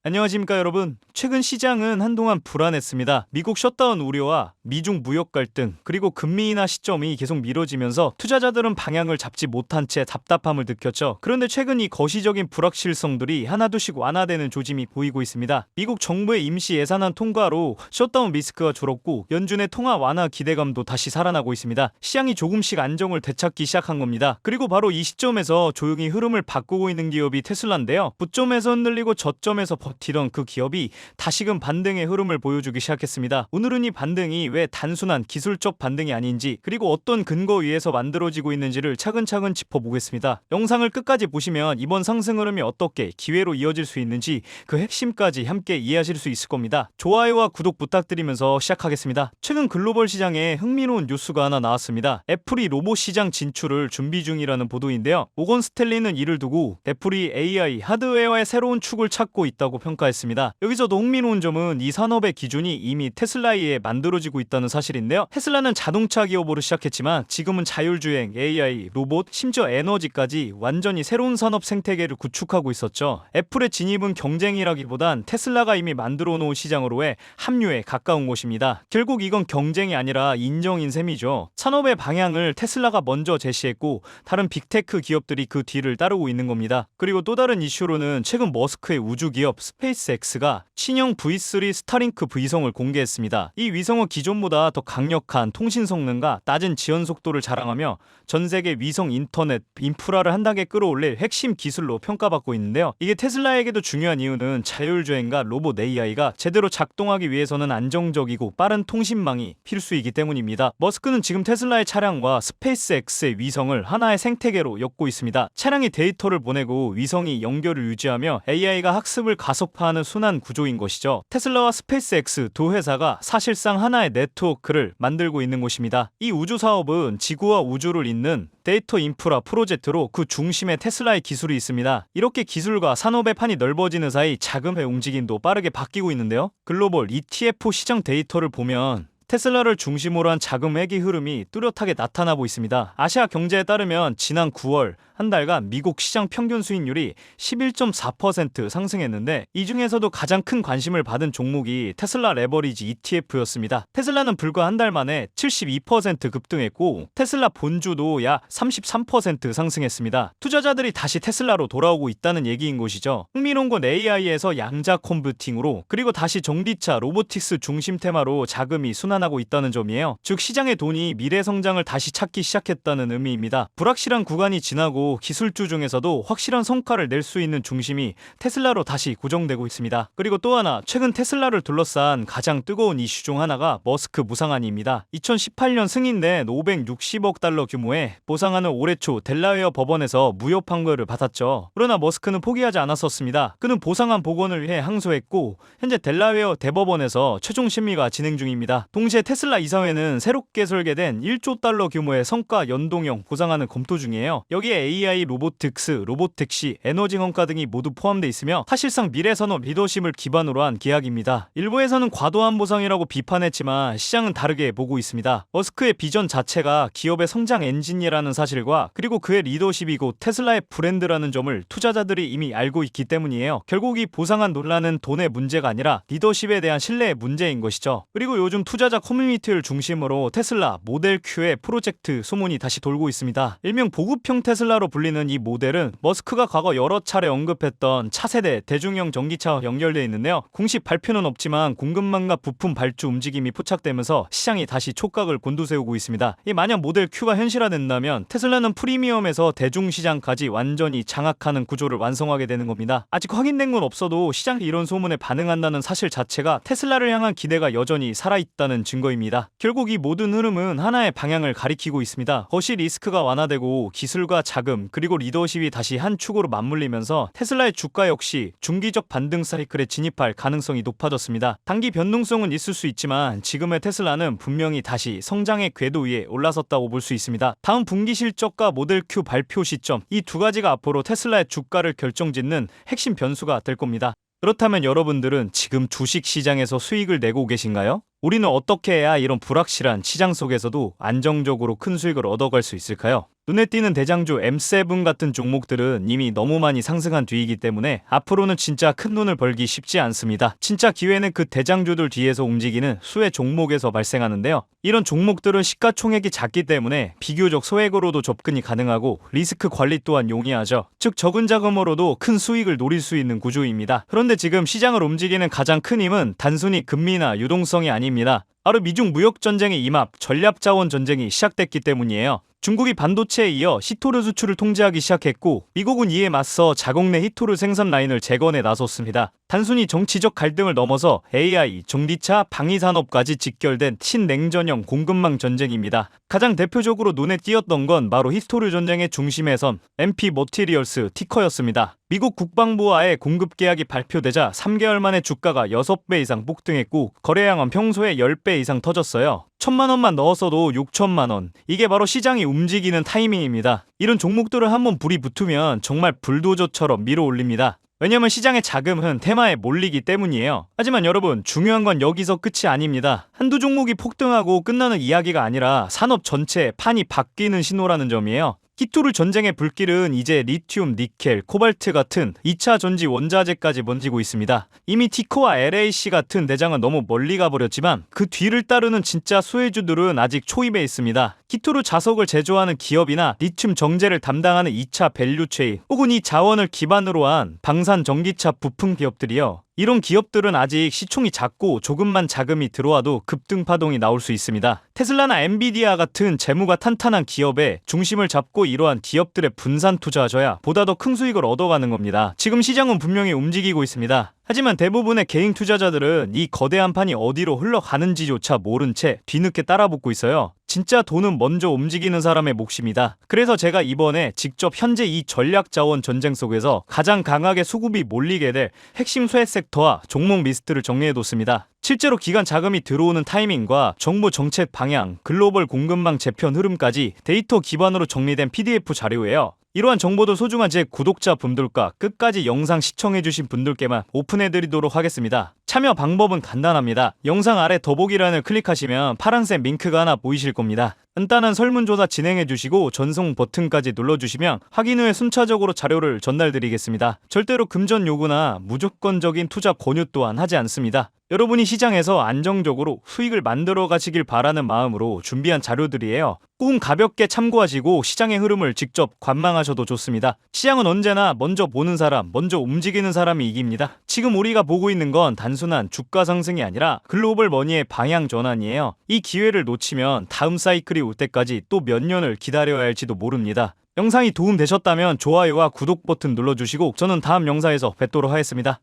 안녕하십니까 여러분. 최근 시장은 한동안 불안했습니다. 미국 셧다운 우려와 미중 무역 갈등 그리고 금리 인하 시점이 계속 미뤄지면서 투자자들은 방향을 잡지 못한 채 답답함을 느꼈죠. 그런데 최근 이 거시적인 불확실성들이 하나둘씩 완화되는 조짐이 보이고 있습니다. 미국 정부의 임시 예산안 통과로 셧다운 리스크가 줄었고 연준의 통화 완화 기대감도 다시 살아나고 있습니다. 시장이 조금씩 안정을 되찾기 시작한 겁니다. 그리고 바로 이 시점에서 조용히 흐름을 바꾸고 있는 기업이 테슬라인데요. 부점에서 흔들리고 저점에서 버티던 그 기업이 다시금 반등의 흐름을 보여주기 시작했습니다. 오늘은 이 반등이 왜 단순한 기술적 반등이 아닌지 그리고 어떤 근거 위에서 만들어지고 있는지를 차근차근 짚어보겠습니다. 영상을 끝까지 보시면 이번 상승 흐름이 어떻게 기회로 이어질 수 있는지 그 핵심까지 함께 이해하실 수 있을 겁니다. 좋아요와 구독 부탁드리면서 시작하겠습니다. 최근 글로벌 시장에 흥미로운 뉴스가 하나 나왔습니다. 애플이 로봇 시장 진출을 준비 중이라는 보도인데요. 모건 스탠리는 이를 두고 애플이 AI 하드웨어의 새로운 축을 찾고 있다고 평가했습니다. 여기서도 흥미로운 점은 이 산업의 기준이 이미 테슬라에 만들어지고 있다는 사실인데요. 테슬라는 자동차 기업으로 시작했지만 지금은 자율주행, AI, 로봇, 심지어 에너지까지 완전히 새로운 산업 생태계를 구축하고 있었죠. 애플의 진입은 경쟁이라기보단 테슬라가 이미 만들어 놓은 시장으로의 합류에 가까운 곳입니다. 결국 이건 경쟁이 아니라 인정인 셈이죠. 산업의 방향을 테슬라가 먼저 제시했고 다른 빅테크 기업들이 그 뒤를 따르고 있는 겁니다. 그리고 또 다른 이슈로는 최근 머스크의 우주 기업 스페이스X가 신형 V3 스타링크 V성을 공개했습니다. 이 위성은 기존보다 더 강력한 통신 성능과 낮은 지연 속도를 자랑하며 전 세계 위성 인터넷 인프라를 한 단계 끌어올릴 핵심 기술로 평가받고 있는데요. 이게 테슬라에게도 중요한 이유는 자율주행과 로봇 AI가 제대로 작동하기 위해서는 안정적이고 빠른 통신망이 필수이기 때문입니다. 머스크는 지금 테슬라의 차량과 스페이스X의 위성을 하나의 생태계로 엮고 있습니다. 차량이 데이터를 보내고 위성이 연결을 유지하며 AI가 학습을 가속화하는 순환 구조인 것이죠. 테슬라와 스페이스X 두 회사가 사실상 하나의 네트워크를 만들고 있는 곳입니다. 이 우주 사업은 지구와 우주를 잇는 데이터 인프라 프로젝트로 그 중심에 테슬라의 기술이 있습니다. 이렇게 기술과 산업의 판이 넓어지는 사이 자금의 움직임도 빠르게 바뀌고 있는데요. 글로벌 ETF 시장 데이터를 보면 테슬라를 중심으로 한 자금 회귀 흐름이 뚜렷하게 나타나고 있습니다. 아시아 경제에 따르면 지난 9월 한 달간 미국 시장 평균 수익률이 11.4% 상승했는데 이 중에서도 가장 큰 관심을 받은 종목이 테슬라 레버리지 ETF였습니다. 테슬라는 불과 한 달 만에 72% 급등했고 테슬라 본주도 약 33% 상승했습니다. 투자자들이 다시 테슬라로 돌아오고 있다는 얘기인 것이죠. 흥미로운 건 AI에서 양자 컴퓨팅으로 그리고 다시 전기차 로보틱스 중심 테마로 자금이 순환하고 있다는 점이에요. 즉 시장의 돈이 미래 성장을 다시 찾기 시작했다는 의미입니다. 불확실한 구간이 지나고 기술주 중에서도 확실한 성과를 낼 수 있는 중심이 테슬라로 다시 고정되고 있습니다. 그리고 또 하나 최근 테슬라를 둘러싼 가장 뜨거운 이슈 중 하나가 머스크 무상환입니다. 2018년 승인된 560억 달러 규모의 보상안을 올해 초 델라웨어 법원에서 무효 판결을 받았죠. 그러나 머스크는 포기하지 않았었습니다. 그는 보상안 복원을 위해 항소했고 현재 델라웨어 대법원에서 최종 심리가 진행 중입니다. 동시에 테슬라 이사회는 새롭게 설계된 1조 달러 규모의 성과 연동형 보상안을 검토 중이에요. 여기에 AI, 로보틱스, 로보택시, 에너지 원가 등이 모두 포함되어 있으며 사실상 미래 산업 리더십을 기반으로 한 계약입니다. 일부에서는 과도한 보상이라고 비판했지만 시장은 다르게 보고 있습니다. 머스크의 비전 자체가 기업의 성장 엔진이라는 사실과 그리고 그의 리더십이 곧 테슬라의 브랜드라는 점을 투자자들이 이미 알고 있기 때문이에요. 결국 이 보상안 논란은 돈의 문제가 아니라 리더십에 대한 신뢰의 문제인 것이죠. 그리고 요즘 투자자 커뮤니티를 중심으로 테슬라 모델 Q의 프로젝트 소문이 다시 돌고 있습니다. 일명 보급형 테슬라로 불리는 이 모델은 머스크가 과거 여러 차례 언급했던 차세대 대중형 전기차와 연결되어 있는데요. 공식 발표는 없지만 공급망과 부품 발주 움직임이 포착되면서 시장이 다시 촉각을 곤두세우고 있습니다. 만약 모델 Q가 현실화된다면 테슬라는 프리미엄에서 대중시장까지 완전히 장악하는 구조를 완성하게 되는 겁니다. 아직 확인된 건 없어도 시장이 이런 소문에 반응한다는 사실 자체가 테슬라를 향한 기대가 여전히 살아있다는 증거입니다. 결국 이 모든 흐름은 하나의 방향을 가리키고 있습니다. 거시 리스크가 완화되고 기술과 자금 그리고 리더십이 다시 한 축으로 맞물리면서 테슬라의 주가 역시 중기적 반등 사이클에 진입할 가능성이 높아졌습니다. 단기 변동성은 있을 수 있지만 지금의 테슬라는 분명히 다시 성장의 궤도 위에 올라섰다고 볼 수 있습니다. 다음 분기 실적과 모델 Q 발표 시점 이 두 가지가 앞으로 테슬라의 주가를 결정짓는 핵심 변수가 될 겁니다. 그렇다면 여러분들은 지금 주식시장에서 수익을 내고 계신가요? 우리는 어떻게 해야 이런 불확실한 시장 속에서도 안정적으로 큰 수익을 얻어갈 수 있을까요? 눈에 띄는 대장주 M7 같은 종목들은 이미 너무 많이 상승한 뒤이기 때문에 앞으로는 진짜 큰 돈을 벌기 쉽지 않습니다. 진짜 기회는 그 대장주들 뒤에서 움직이는 수혜 종목에서 발생하는데요. 이런 종목들은 시가총액이 작기 때문에 비교적 소액으로도 접근이 가능하고 리스크 관리 또한 용이하죠. 즉 적은 자금으로도 큰 수익을 노릴 수 있는 구조입니다. 그런데 지금 시장을 움직이는 가장 큰 힘은 단순히 금리나 유동성이 아닙니다. 바로 미중 무역 전쟁의 임합, 전략 자원 전쟁이 시작됐기 때문이에요. 중국이 반도체에 이어 히토르 수출을 통제하기 시작했고 미국은 이에 맞서 자국 내 히토르 생산 라인을 재건에 나섰습니다. 단순히 정치적 갈등을 넘어서 AI, 전기차, 방위산업까지 직결된 친냉전형 공급망 전쟁입니다. 가장 대표적으로 눈에 띄었던 건 바로 히토르 전쟁의 중심에 선 MP 머티리얼스 티커였습니다. 미국 국방부와의 공급 계약이 발표되자 3개월 만에 주가가 6배 이상 폭등했고 거래량은 평소에 10배 이상 터졌어요. 1,000만원만 넣었어도 6천만원. 이게 바로 시장이 움직이는 타이밍입니다. 이런 종목들을 한번 불이 붙으면 정말 불도저처럼 밀어 올립니다. 왜냐면 시장의 자금은 테마에 몰리기 때문이에요. 하지만 여러분, 중요한 건 여기서 끝이 아닙니다. 한두 종목이 폭등하고 끝나는 이야기가 아니라 산업 전체의 판이 바뀌는 신호라는 점이에요. 히토르 전쟁의 불길은 이제 리튬, 니켈, 코발트 같은 2차 전지 원자재까지 번지고 있습니다. 이미 티커와 LAC 같은 대장은 너무 멀리 가버렸지만 그 뒤를 따르는 진짜 수혜주들은 아직 초입에 있습니다. 히토르 자석을 제조하는 기업이나 리튬 정제를 담당하는 2차 밸류체인 혹은 이 자원을 기반으로 한 방산 전기차 부품 기업들이요. 이런 기업들은 아직 시총이 작고 조금만 자금이 들어와도 급등 파동이 나올 수 있습니다. 테슬라나 엔비디아 같은 재무가 탄탄한 기업에 중심을 잡고 이러한 기업들의 분산 투자하셔야 보다 더 큰 수익을 얻어가는 겁니다. 지금 시장은 분명히 움직이고 있습니다. 하지만 대부분의 개인 투자자들은 이 거대한 판이 어디로 흘러가는지조차 모른 채 뒤늦게 따라붙고 있어요. 진짜 돈은 먼저 움직이는 사람의 몫입니다. 그래서 제가 이번에 직접 현재 이 전략 자원 전쟁 속에서 가장 강하게 수급이 몰리게 될 핵심 수혜 섹터와 종목 리스트를 정리해뒀습니다. 실제로 기관 자금이 들어오는 타이밍과 정부 정책 방향, 글로벌 공급망 재편 흐름까지 데이터 기반으로 정리된 PDF 자료예요. 이러한 정보도 소중한 제 구독자 분들과 끝까지 영상 시청해주신 분들께만 오픈해드리도록 하겠습니다. 참여 방법은 간단합니다. 영상 아래 더보기란을 클릭하시면 파란색 링크가 하나 보이실 겁니다. 간단한 설문조사 진행해주시고 전송 버튼까지 눌러주시면 확인 후에 순차적으로 자료를 전달드리겠습니다. 절대로 금전 요구나 무조건적인 투자 권유 또한 하지 않습니다. 여러분이 시장에서 안정적으로 수익을 만들어 가시길 바라는 마음으로 준비한 자료들이에요. 꼭 가볍게 참고하시고 시장의 흐름을 직접 관망하셔도 좋습니다. 시장은 언제나 먼저 보는 사람, 먼저 움직이는 사람이 이깁니다. 지금 우리가 보고 있는 건 단순한 주가 상승이 아니라 글로벌 머니의 방향 전환이에요. 이 기회를 놓치면 다음 사이클이 올 때까지 또 몇 년을 기다려야 할지도 모릅니다. 영상이 도움되셨다면 좋아요와 구독 버튼 눌러주시고 저는 다음 영상에서 뵙도록 하겠습니다.